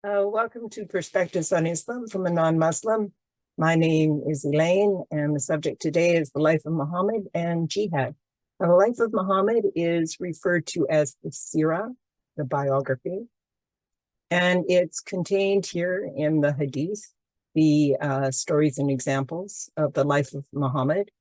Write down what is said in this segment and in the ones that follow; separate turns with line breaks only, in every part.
Welcome to Perspectives on Islam from a non-Muslim. My name is Elaine, and the subject today is the life of Muhammad and Jihad. Now, the life of Muhammad is referred to as the Sirah, the biography, and it's contained here in the Hadith, the stories and examples of the life of Muhammad,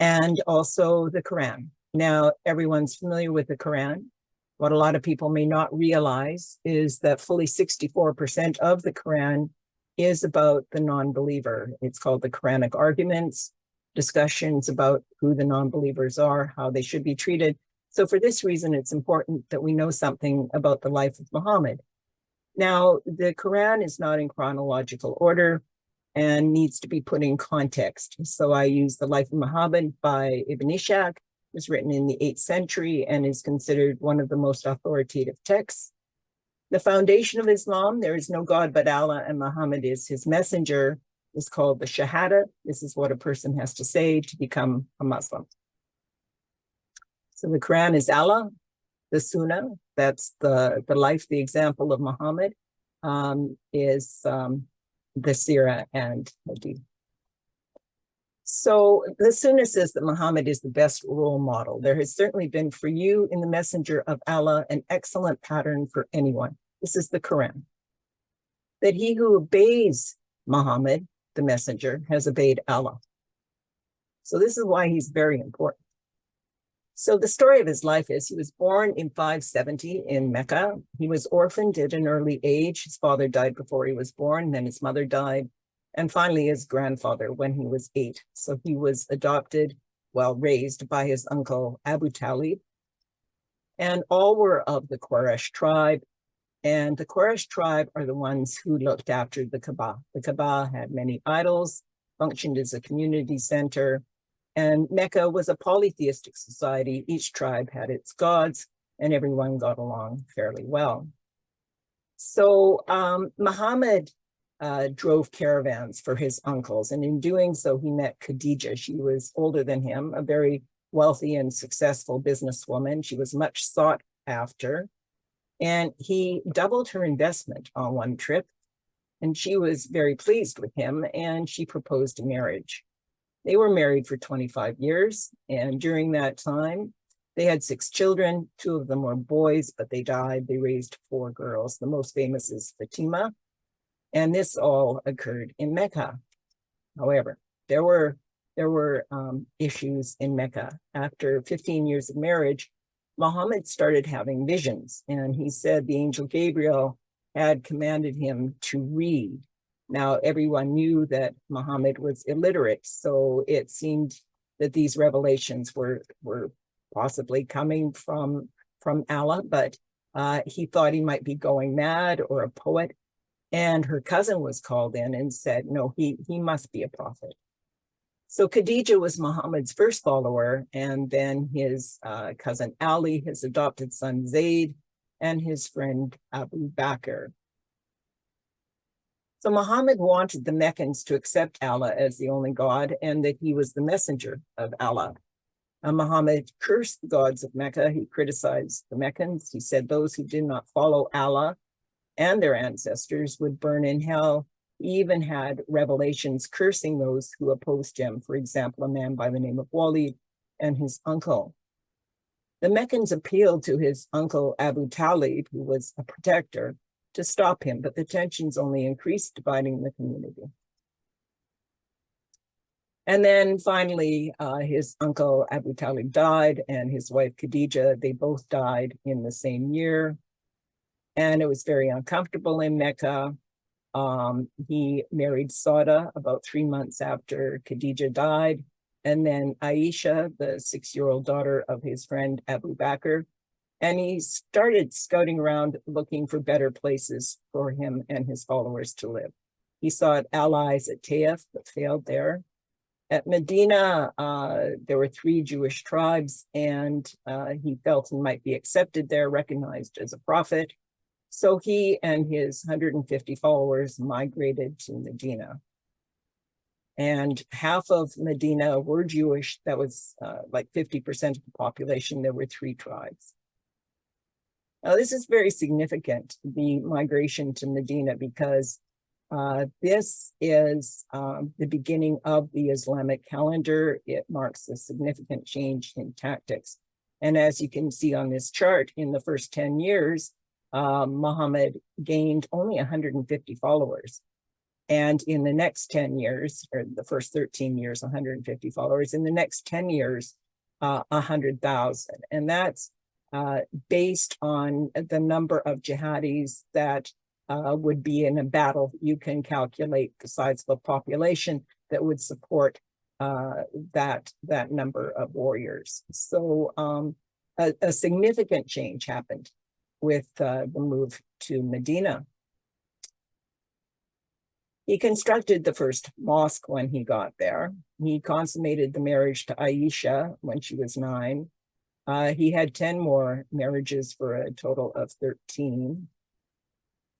and also the Quran. Now, everyone's familiar with the Quran. What a lot of people may not realize is that fully 64% of the Quran is about the non-believer. It's called the Quranic arguments, discussions about who the non-believers are, how they should be treated. So for this reason, it's important that we know something about the life of Muhammad. Now, the Quran is not in chronological order and needs to be put in context. So I use The Life of Muhammad by Ibn Ishaq. It was written in the 8th century and is considered one of the most authoritative texts. The foundation of Islam, there is no God but Allah and Muhammad is his messenger, is called the Shahada. This is what a person has to say to become a Muslim. So the Quran is Allah, the Sunnah, that's the life, the example of Muhammad, is the Sirah and Hadith. So the Sunnah says that Muhammad is the best role model. There has certainly been for you in the messenger of Allah an excellent pattern for anyone. This is the Quran. That he who obeys Muhammad, the messenger, has obeyed Allah. So this is why he's very important. So the story of his life is he was born in 570 in Mecca. He was orphaned at an early age. His father died before he was born, then his mother died, and finally his grandfather when he was 8. So he was adopted, well, raised by his uncle Abu Talib. And all were of the Quraysh tribe. And the Quraysh tribe are the ones who looked after the Kaaba. The Kaaba had many idols, functioned as a community center, and Mecca was a polytheistic society. Each tribe had its gods, and everyone got along fairly well. So Muhammad drove caravans for his uncles, and in doing so, he met Khadija. She was older than him, a very wealthy and successful businesswoman. She was much sought after, and he doubled her investment on one trip, and she was very pleased with him, and she proposed a marriage. They were married for 25 years, and during that time, they had 6 children. 2 of them were boys, but they died. They raised 4 girls. The most famous is Fatima, and this all occurred in Mecca. However, there were issues in Mecca. After 15 years of marriage, Muhammad started having visions, and he said the angel Gabriel had commanded him to read. Now, everyone knew that Muhammad was illiterate, so it seemed that these revelations were possibly coming from Allah, but he thought he might be going mad or a poet. And her cousin was called in and said, no, he must be a prophet. So Khadija was Muhammad's first follower, and then his cousin Ali, his adopted son Zayd, and his friend Abu Bakr. So Muhammad wanted the Meccans to accept Allah as the only God and that he was the messenger of Allah. Muhammad cursed the gods of Mecca. He criticized the Meccans. He said those who did not follow Allah and their ancestors would burn in hell. He even had revelations cursing those who opposed him. For example, a man by the name of Walid and his uncle. The Meccans appealed to his uncle Abu Talib, who was a protector, to stop him, but the tensions only increased, dividing the community. And then finally, his uncle Abu Talib died, and his wife Khadija, they both died in the same year. And it was very uncomfortable in Mecca. He married Sauda about 3 months after Khadija died. And then Aisha, the 6-year-old daughter of his friend Abu Bakr. And he started scouting around looking for better places for him and his followers to live. He sought allies at Taif, but failed there. At Medina, there were 3 Jewish tribes, and he felt he might be accepted there, recognized as a prophet. So he and his 150 followers migrated to Medina. And half of Medina were Jewish. That was like 50% of the population. There were 3 tribes. Now, this is very significant, the migration to Medina, because this is the beginning of the Islamic calendar. It marks a significant change in tactics. And as you can see on this chart, in the first 10 years, Muhammad gained only 150 followers. And in the next 10 years, or the first 13 years, 150 followers. In the next 10 years, 100,000. And that's based on the number of jihadis that would be in a battle. You can calculate the size of the population that would support that number of warriors. So a significant change happened with the move to Medina. He constructed the first mosque when he got there. He consummated the marriage to Aisha when she was 9. He had 10 more marriages for a total of 13.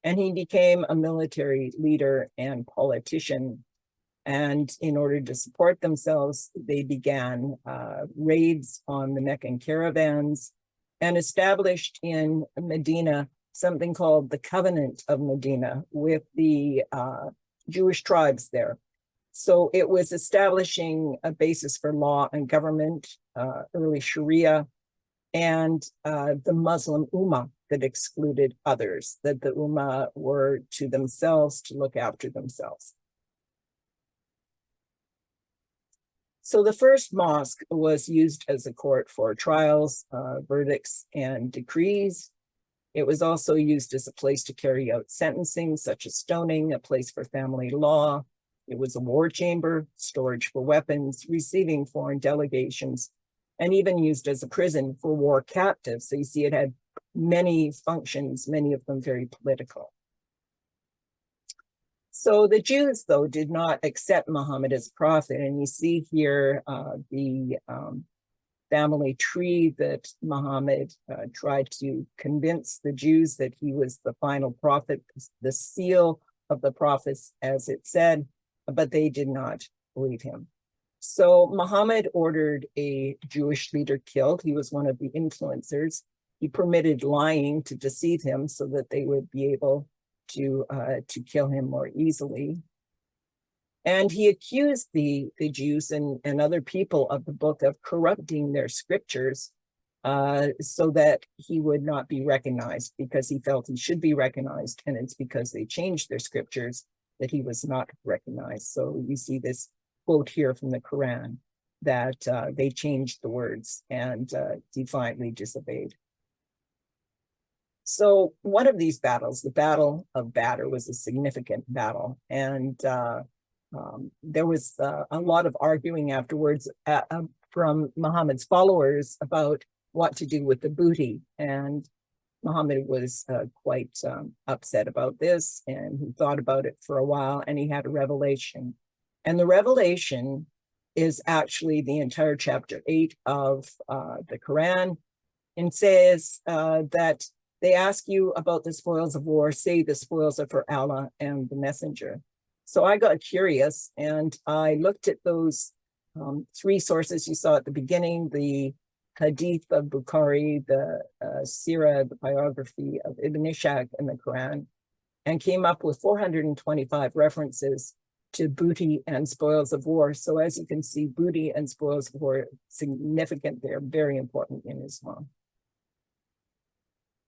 And he became a military leader and politician. And in order to support themselves, they began raids on the Meccan caravans and established in Medina something called the Covenant of Medina with the Jewish tribes there. So it was establishing a basis for law and government, early Sharia, and the Muslim Ummah that excluded others, that the Ummah were to themselves to look after themselves. So the first mosque was used as a court for trials, verdicts, and decrees. It was also used as a place to carry out sentencing, such as stoning, a place for family law. It was a war chamber, storage for weapons, receiving foreign delegations, and even used as a prison for war captives. So you see it had many functions, many of them very political. So the Jews, though, did not accept Muhammad as prophet. And you see here the family tree that Muhammad tried to convince the Jews that he was the final prophet, the seal of the prophets, as it said, but they did not believe him. So Muhammad ordered a Jewish leader killed. He was one of the influencers. He permitted lying to deceive him so that they would be able to kill him more easily. And he accused the Jews and other people of the book of corrupting their scriptures so that he would not be recognized, because he felt he should be recognized. And it's because they changed their scriptures that he was not recognized. So you see this quote here from the Quran that they changed the words and defiantly disobeyed. So one of these battles, the Battle of Badr, was a significant battle. And there was a lot of arguing afterwards from Muhammad's followers about what to do with the booty. And Muhammad was quite upset about this, and he thought about it for a while, and he had a revelation. And the revelation is actually the entire chapter 8 of the Quran, and says that they ask you about the spoils of war, say the spoils are for Allah and the messenger. So I got curious and I looked at those 3 sources you saw at the beginning, the Hadith of Bukhari, the Sirah, the biography of Ibn Ishaq in the Quran, and came up with 425 references to booty and spoils of war. So as you can see, booty and spoils of war are significant. They're very important in Islam.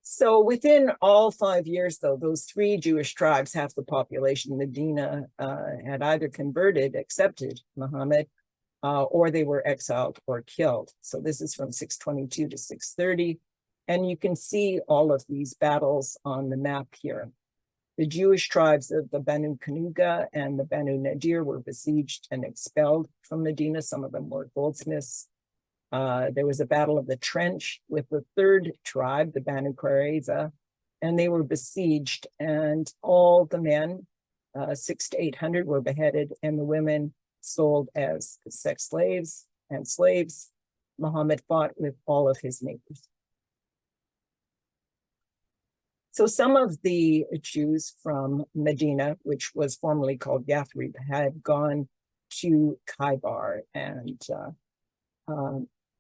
So within all 5 years, though, those 3 Jewish tribes, half the population in Medina, had either converted, accepted Muhammad, or they were exiled or killed. So this is from 622 to 630. And you can see all of these battles on the map here. The Jewish tribes of the Banu Kanuga and the Banu Nadir were besieged and expelled from Medina. Some of them were goldsmiths. There was a battle of the trench with the 3rd tribe, the Banu Qurayza, and they were besieged, and all the men, 600 to 800, were beheaded, and the women sold as sex slaves and slaves. Muhammad fought with all of his neighbors. So some of the Jews from Medina, which was formerly called Yathrib, had gone to Khaybar, and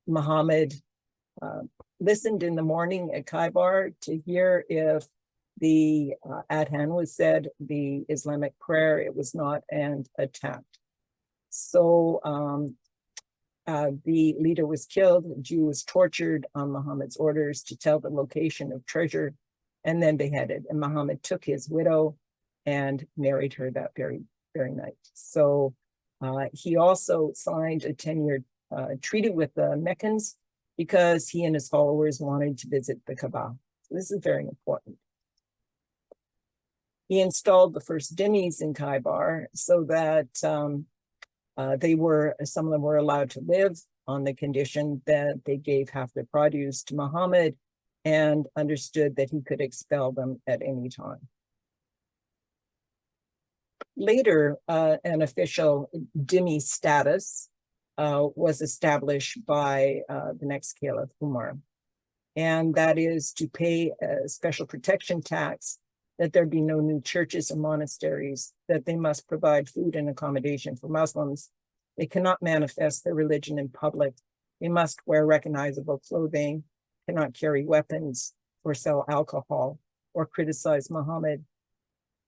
Muhammad listened in the morning at Khaybar to hear if the Adhan was said, the Islamic prayer, it was not, and attacked. So the leader was killed. The Jew was tortured on Muhammad's orders to tell the location of treasure, and then beheaded. And Muhammad took his widow and married her that very night. So he also signed a 10-year treaty with the Meccans because he and his followers wanted to visit the Kaaba. So this is very important. He installed the first dhimmis in Khaybar so that some of them were allowed to live on the condition that they gave half their produce to Muhammad and understood that he could expel them at any time. Later, an official dhimmi status was established by the next caliph, Umar, and that is to pay a special protection tax, that there be no new churches or monasteries, that they must provide food and accommodation for Muslims. They cannot manifest their religion in public. They must wear recognizable clothing, cannot carry weapons or sell alcohol or criticize Muhammad.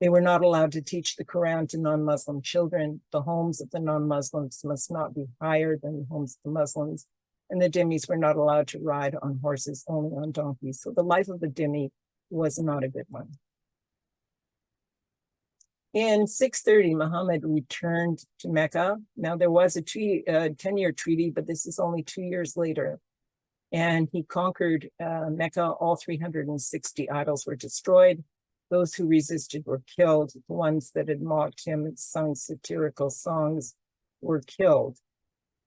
They were not allowed to teach the Quran to non-Muslim children. The homes of the non-Muslims must not be higher than the homes of the Muslims. And the dhimmis were not allowed to ride on horses, only on donkeys. So the life of the dhimmi was not a good one. In 630, Muhammad returned to Mecca. Now, there was a 10-year treaty, but this is only 2 years later. And he conquered Mecca. All 360 idols were destroyed. Those who resisted were killed. The ones that had mocked him and sung satirical songs were killed.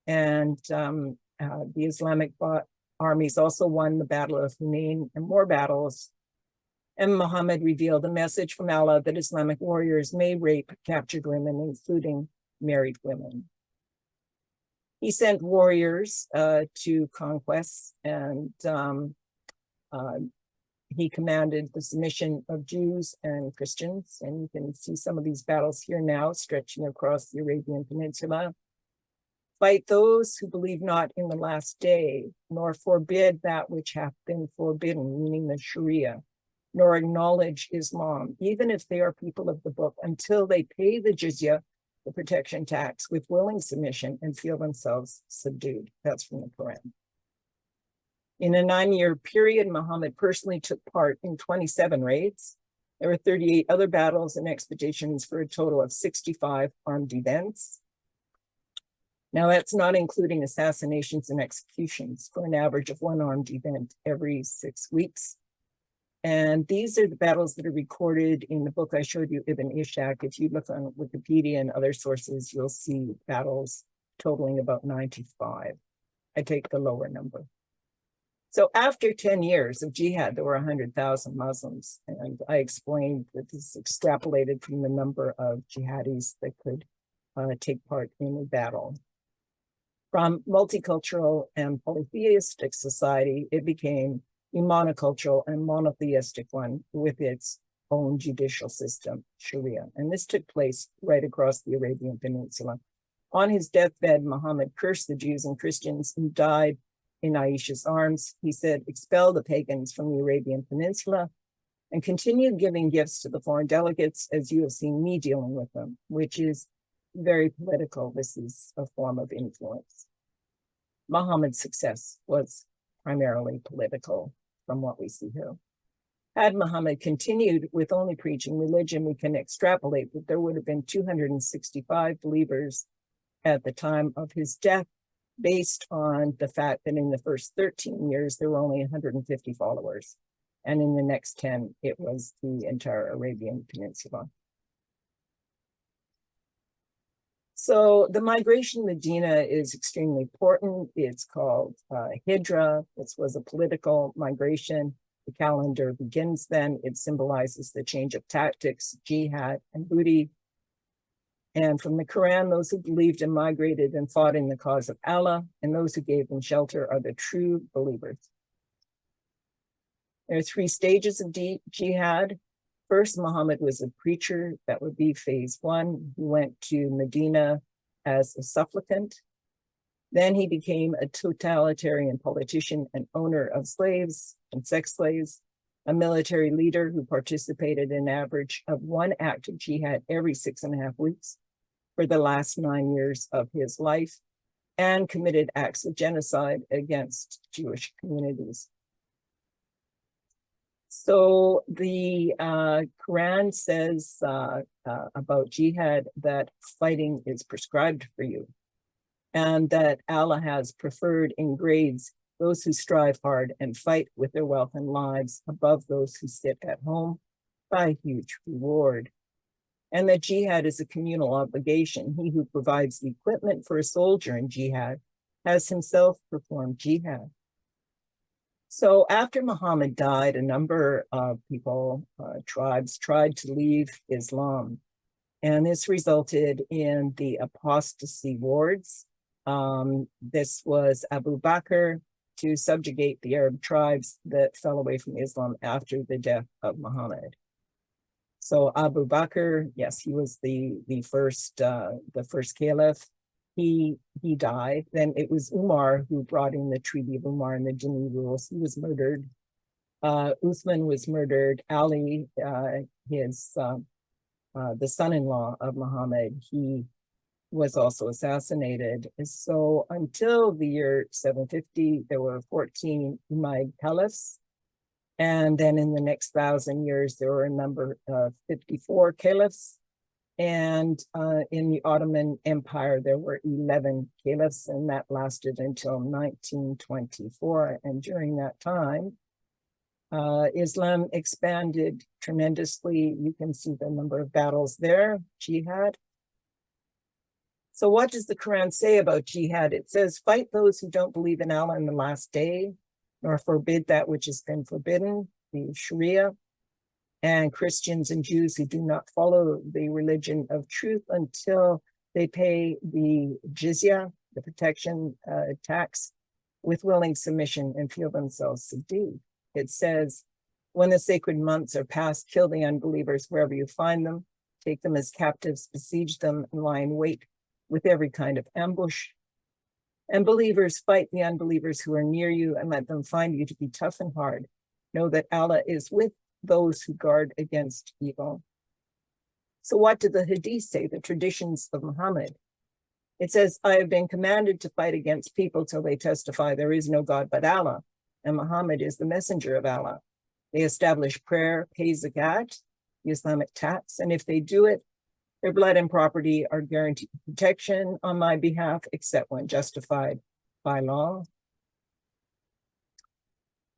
And the Islamic armies also won the Battle of Hunain and more battles. And Muhammad revealed a message from Allah that Islamic warriors may rape captured women, including married women. He sent warriors to conquests, and he commanded the submission of Jews and Christians. And you can see some of these battles here now, stretching across the Arabian Peninsula. Fight those who believe not in the last day, nor forbid that which hath been forbidden, meaning the Sharia, nor acknowledge Islam, even if they are people of the book, until they pay the jizya, the protection tax, with willing submission and feel themselves subdued. That's from the Quran. In a 9-year period, Muhammad personally took part in 27 raids. There were 38 other battles and expeditions for a total of 65 armed events. Now, that's not including assassinations and executions, for an average of 1 armed event every 6 weeks. And these are the battles that are recorded in the book I showed you, Ibn Ishaq. If you look on Wikipedia and other sources, you'll see battles totaling about 95. I take the lower number. So after 10 years of jihad, there were 100,000 Muslims. And I explained that this is extrapolated from the number of jihadis that could take part in a battle. From multicultural and polytheistic society, it became a monocultural and monotheistic one with its own judicial system, Sharia. And this took place right across the Arabian Peninsula. On his deathbed, Muhammad cursed the Jews and Christians who died in Aisha's arms. He said, expel the pagans from the Arabian Peninsula and continue giving gifts to the foreign delegates as you have seen me dealing with them, which is very political. This is a form of influence. Muhammad's success was primarily political from what we see here. Had Muhammad continued with only preaching religion, we can extrapolate that there would have been 265 believers at the time of his death, based on the fact that in the first 13 years, there were only 150 followers. And in the next 10, it was the entire Arabian Peninsula. So the migration to Medina is extremely important. It's called Hijra. This was a political migration. The calendar begins then. It symbolizes the change of tactics, jihad, and booty. And from the Quran, those who believed and migrated and fought in the cause of Allah, and those who gave them shelter are the true believers. There are 3 stages of jihad. First, Muhammad was a preacher. That would be phase 1. He went to Medina as a supplicant. Then he became a totalitarian politician and owner of slaves and sex slaves, a military leader who participated in an average of one act of jihad every 6.5 weeks for the last 9 years of his life, and committed acts of genocide against Jewish communities. So the Quran says about jihad that fighting is prescribed for you, and that Allah has preferred in grades those who strive hard and fight with their wealth and lives above those who sit at home by huge reward. And that jihad is a communal obligation. He who provides the equipment for a soldier in jihad has himself performed jihad. So after Muhammad died, a number of people, tribes, tried to leave Islam. And this resulted in the apostasy wars. This was Abu Bakr to subjugate the Arab tribes that fell away from Islam after the death of Muhammad. So Abu Bakr, yes, he was the first caliph. He died. Then it was Umar who brought in the Treaty of Umar and the Dhimmi rules. He was murdered. Uthman was murdered. Ali, the son-in-law of Muhammad, he was also assassinated. So until the year 750, there were 14 Umayyad caliphs. And then in the next 1,000 years, there were a number of 54 caliphs. And in the Ottoman Empire, there were 11 caliphs, and that lasted until 1924. And during that time, Islam expanded tremendously. You can see the number of battles there, jihad. So what does the Quran say about jihad? It says, fight those who don't believe in Allah in the last day, nor forbid that which has been forbidden, the Sharia, and Christians and Jews who do not follow the religion of truth until they pay the jizya, the protection tax, with willing submission and feel themselves subdued. It says, when the sacred months are past, kill the unbelievers wherever you find them, take them as captives, besiege them, and lie in wait with every kind of ambush. And believers, fight the unbelievers who are near you and let them find you to be tough and hard. Know that Allah is with those who guard against evil. So what do the hadith say, the traditions of Muhammad? It says, I have been commanded to fight against people till they testify there is no God but Allah, and Muhammad is the messenger of Allah. They establish prayer, pay zakat, the Islamic tax, and if they do it, their blood and property are guaranteed protection on my behalf, except when justified by law.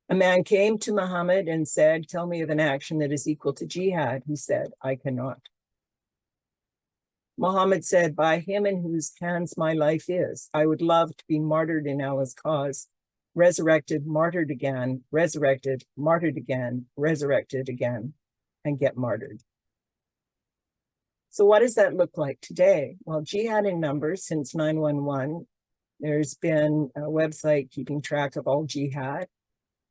A man came to Muhammad and said, tell me of an action that is equal to jihad. He said, I cannot. Muhammad said, by him in whose hands my life is, I would love to be martyred in Allah's cause, resurrected, martyred again, resurrected, martyred again, resurrected again, and get martyred. So what does that look like today? Well, jihad in numbers since 9/11. There's been a website keeping track of all jihad.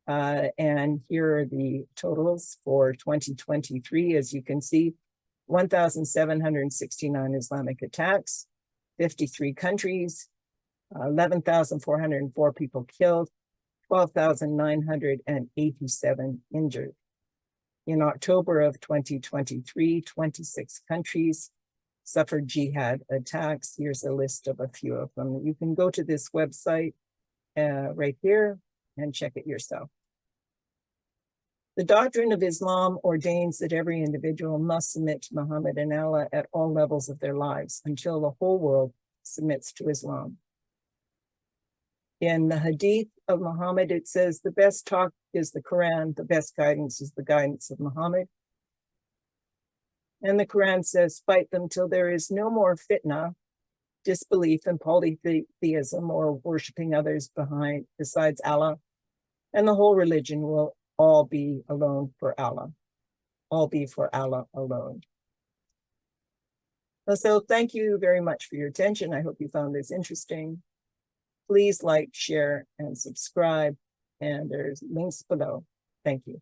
And here are the totals for 2023. As you can see, 1,769 Islamic attacks, 53 countries, 11,404 people killed, 12,987 injured. In October of 2023, 26 countries suffered jihad attacks. Here's a list of a few of them. You can go to this website right here and check it yourself. The doctrine of Islam ordains that every individual must submit to Muhammad and Allah at all levels of their lives until the whole world submits to Islam. In the hadith of Muhammad, it says, the best talk is the Quran, the best guidance is the guidance of Muhammad. And the Quran says, fight them till there is no more fitna, disbelief and polytheism, or worshiping others besides Allah. And the whole religion will all be alone for Allah, all be for Allah alone. So thank you very much for your attention. I hope you found this interesting. Please like, share, and subscribe. And there's links below. Thank you.